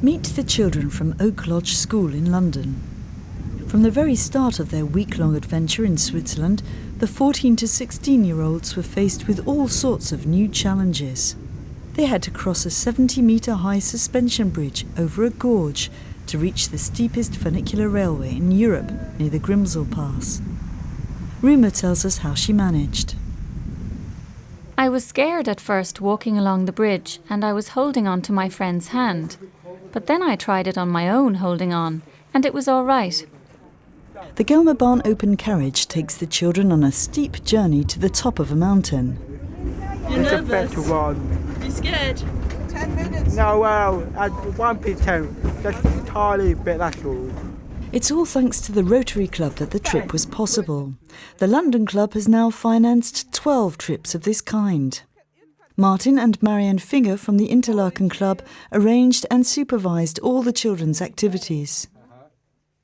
Meet the children from Oak Lodge School in London. From the very start of their week-long adventure in Switzerland, the 14 to 16-year-olds were faced with all sorts of new challenges. They had to cross a 70-metre-high suspension bridge over a gorge to reach the steepest funicular railway in Europe near the Grimsel Pass. Rumer tells us how she managed. I was scared at first walking along the bridge, and I was holding on to my friend's hand. But then I tried it on my own holding on, and it was all right. The Gelmerbahn open carriage takes the children on a steep journey to the top of a mountain. You're nervous? It's a better one. You scared? 10 minutes. No, well, at 1%, just a tiny bit, that's all. It's all thanks to the Rotary Club that the trip was possible. The London Club has now financed 12 trips of this kind. Martin and Marianne Finger from the Interlaken Club arranged and supervised all the children's activities.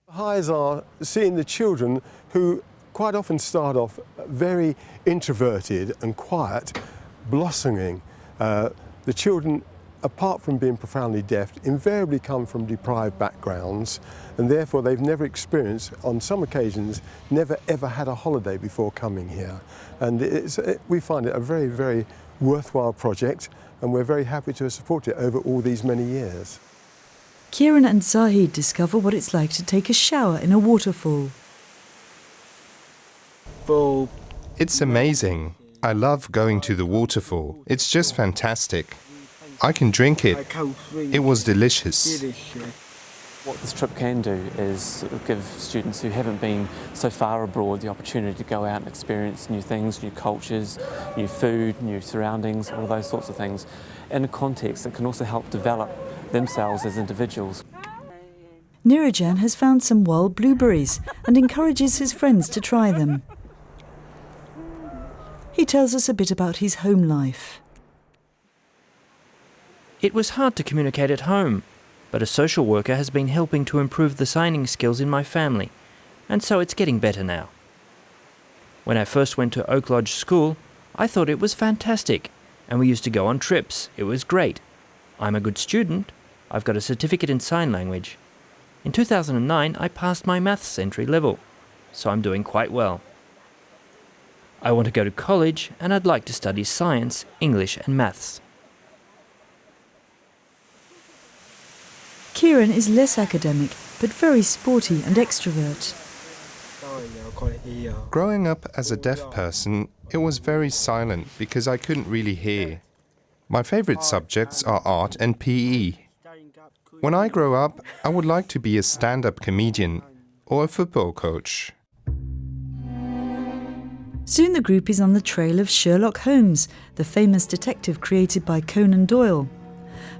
Highs are seeing the children who quite often start off very introverted and quiet, blossoming. The children, apart from being profoundly deaf, invariably come from deprived backgrounds, and therefore they've never experienced, on some occasions, never ever had a holiday before coming here. And we find it a very, very worthwhile project, and we're very happy to support it over all these many years. Kieran and Zahid discover what it's like to take a shower in a waterfall. It's amazing. I love going to the waterfall. It's just fantastic. I can drink it. It was delicious. What this trip can do is give students who haven't been so far abroad the opportunity to go out and experience new things, new cultures, new food, new surroundings, all those sorts of things, in a context that can also help develop themselves as individuals. Nirajan has found some wild blueberries and encourages his friends to try them. He tells us a bit about his home life. It was hard to communicate at home, but a social worker has been helping to improve the signing skills in my family, and so it's getting better now. When I first went to Oak Lodge School, I thought it was fantastic, and we used to go on trips. It was great. I'm a good student. I've got a certificate in sign language. In 2009, I passed my maths entry level, so I'm doing quite well. I want to go to college, and I'd like to study science, English and maths. Kieran is less academic, but very sporty and extrovert. Growing up as a deaf person, it was very silent because I couldn't really hear. My favourite subjects are art and PE. When I grow up, I would like to be a stand-up comedian or a football coach. Soon the group is on the trail of Sherlock Holmes, the famous detective created by Conan Doyle.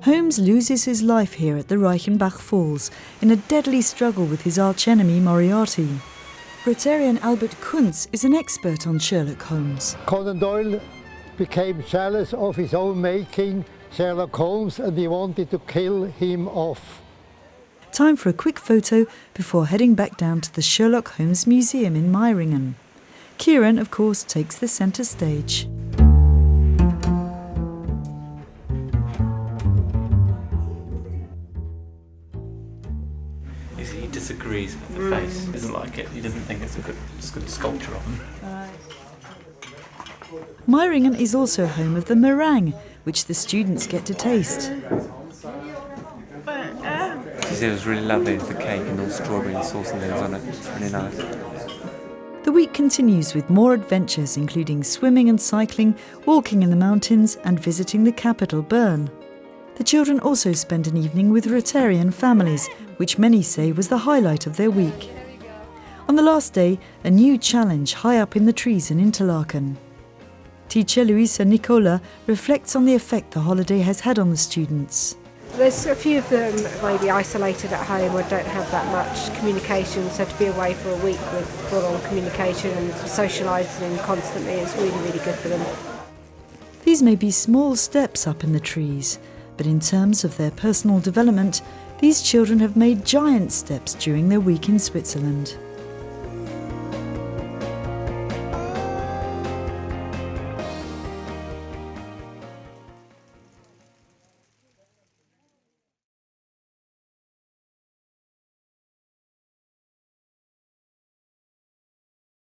Holmes loses his life here at the Reichenbach Falls in a deadly struggle with his archenemy Moriarty. Rotarian Albert Kunz is an expert on Sherlock Holmes. Conan Doyle became jealous of his own making, Sherlock Holmes, and he wanted to kill him off. Time for a quick photo before heading back down to the Sherlock Holmes Museum in Meiringen. Kieran, of course, takes the centre stage. He disagrees with the face. He doesn't like it. He doesn't think it's a good sculpture of him. Meiringen is also home of the meringue, which the students get to taste. She said it was really lovely, the cake and all strawberry and sauce and things on it. It's really nice. The week continues with more adventures, including swimming and cycling, walking in the mountains and visiting the capital, Bern. The children also spend an evening with Rotarian families, which many say was the highlight of their week. On the last day, a new challenge high up in the trees in Interlaken. Teacher Luisa Nicola reflects on the effect the holiday has had on the students. There's a few of them maybe isolated at home or don't have that much communication, so to be away for a week with full-on communication and socialising constantly is really, really good for them. These may be small steps up in the trees, but in terms of their personal development, these children have made giant steps during their week in Switzerland.